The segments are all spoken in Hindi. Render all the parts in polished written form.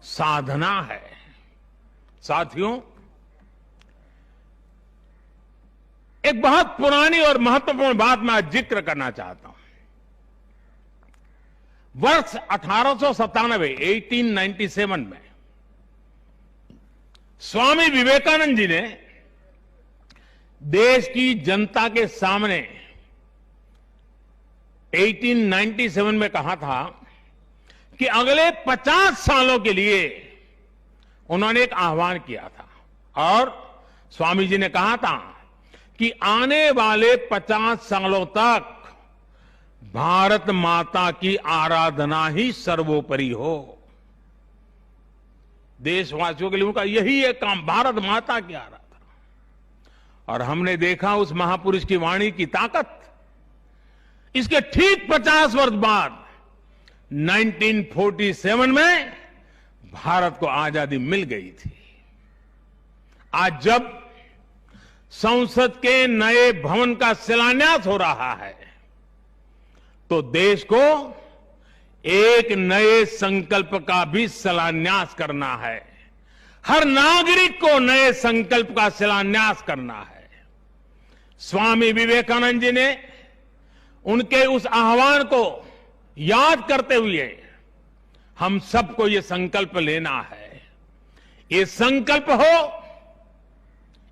साधना है। साथियों, एक बहुत पुरानी और महत्वपूर्ण बात मैं आज जिक्र करना चाहता हूं। वर्ष 1897 में स्वामी विवेकानंद जी ने देश की जनता के सामने 1897 में कहा था कि अगले 50 सालों के लिए उन्होंने एक आह्वान किया था और स्वामी जी ने कहा था कि आने वाले 50 सालों तक भारत माता की आराधना ही सर्वोपरि हो। देशवासियों के लिए उनका यही एक काम, भारत माता की आराधना। और हमने देखा उस महापुरुष की वाणी की ताकत। इसके ठीक 50 वर्ष बाद 1947 में भारत को आजादी मिल गई थी। आज जब संसद के नए भवन का शिलान्यास हो रहा है तो देश को एक नए संकल्प का भी शिलान्यास करना है। हर नागरिक को नए संकल्प का शिलान्यास करना है। स्वामी विवेकानंद जी ने उनके उस आह्वान को याद करते हुए हम सबको ये संकल्प लेना है। ये संकल्प हो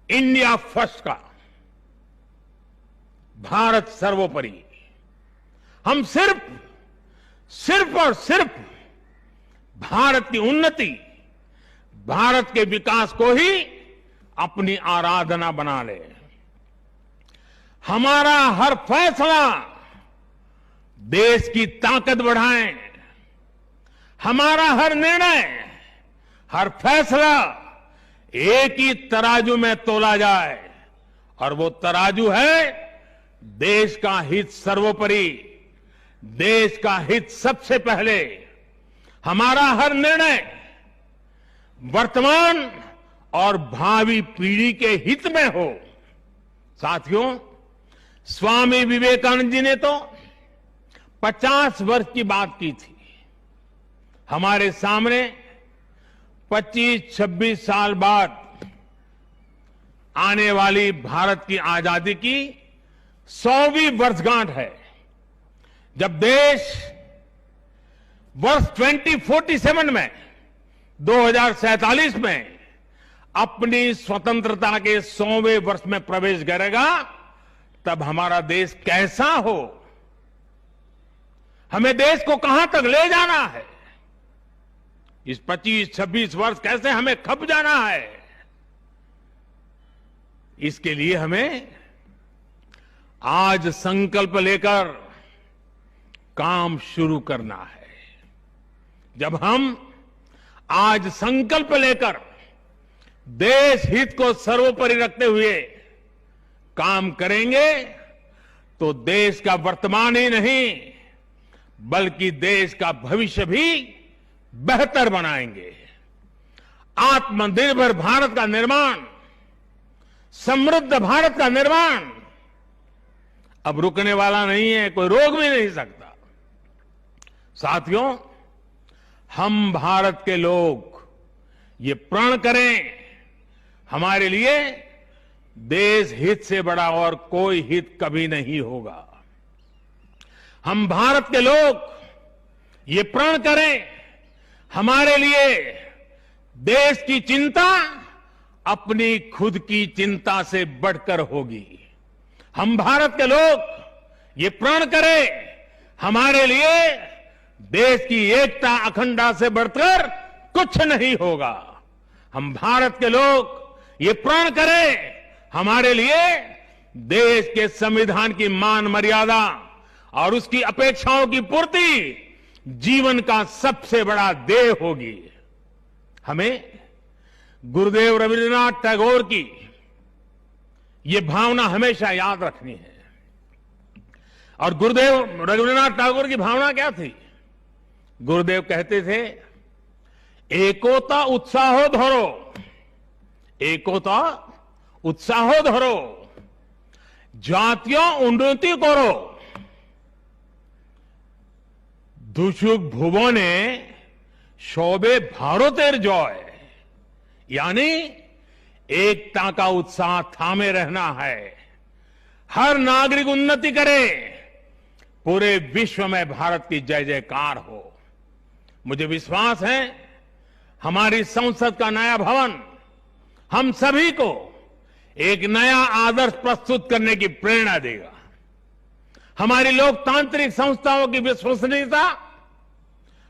इंडिया फर्स्ट का, भारत सर्वोपरि। हम सिर्फ और सिर्फ भारत की उन्नति, भारत के विकास को ही अपनी आराधना बना ले। हमारा हर फैसला देश की ताकत बढ़ाए। हमारा हर निर्णय, हर फैसला एक ही तराजू में तोला जाए और वो तराजू है देश का हित सर्वोपरि, देश का हित सबसे पहले। हमारा हर निर्णय वर्तमान और भावी पीढ़ी के हित में हो। साथियों, स्वामी विवेकानंद जी ने तो 50 वर्ष की बात की थी। हमारे सामने 25-26 साल बाद आने वाली भारत की आजादी की 100वीं वर्षगांठ है, जब देश वर्ष 2047 में 2047 में अपनी स्वतंत्रता के 100वें वर्ष में प्रवेश करेगा। तब हमारा देश कैसा हो, हमें देश को कहां तक ले जाना है, इस 25-26 वर्ष कैसे हमें खप जाना है, इसके लिए हमें आज संकल्प लेकर काम शुरू करना है। जब हम आज संकल्प लेकर देश हित को सर्वोपरि रखते हुए काम करेंगे तो देश का वर्तमान ही नहीं बल्कि देश का भविष्य भी बेहतर बनाएंगे। आत्मनिर्भर भारत का निर्माण, समृद्ध भारत का निर्माण अब रुकने वाला नहीं है, कोई रोक भी नहीं सकता। साथियों, हम भारत के लोग ये प्रण करें, हमारे लिए देश हित से बड़ा और कोई हित कभी नहीं होगा। हम भारत के लोग ये प्रण करें, हमारे लिए देश की चिंता अपनी खुद की चिंता से बढ़कर होगी। हम भारत के लोग ये प्रण करें, हमारे लिए देश की एकता अखंडता से बढ़कर कुछ नहीं होगा। हम भारत के लोग ये प्रण करें, हमारे लिए देश के संविधान की मान मर्यादा और उसकी अपेक्षाओं की पूर्ति जीवन का सबसे बड़ा ध्येय होगी। हमें गुरुदेव रविन्द्रनाथ टैगोर की ये भावना हमेशा याद रखनी है। और गुरुदेव रविन्द्रनाथ टैगोर की भावना क्या थी? गुरुदेव कहते थे, एकोता उत्साहो धरो, एकोता उत्साहो धरो, जातियों उन्नति करो, दुषुक भुवने शोभे भारतेर जय, यानी एकता का उत्साह थामे रहना है। हर नागरिक उन्नति करे, पूरे विश्व में भारत की जय जयकार हो। मुझे विश्वास है हमारी संसद का नया भवन हम सभी को एक नया आदर्श प्रस्तुत करने की प्रेरणा देगा। हमारी लोकतांत्रिक संस्थाओं की विश्वसनीयता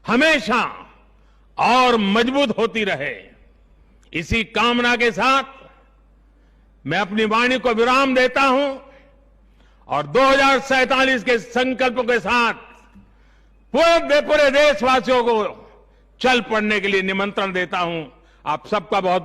हमेशा और मजबूत होती रहे, इसी कामना के साथ मैं अपनी वाणी को विराम देता हूं और 2047 के संकल्प के साथ पूरे देशवासियों को चल पड़ने के लिए निमंत्रण देता हूं। आप सबका बहुत बहुत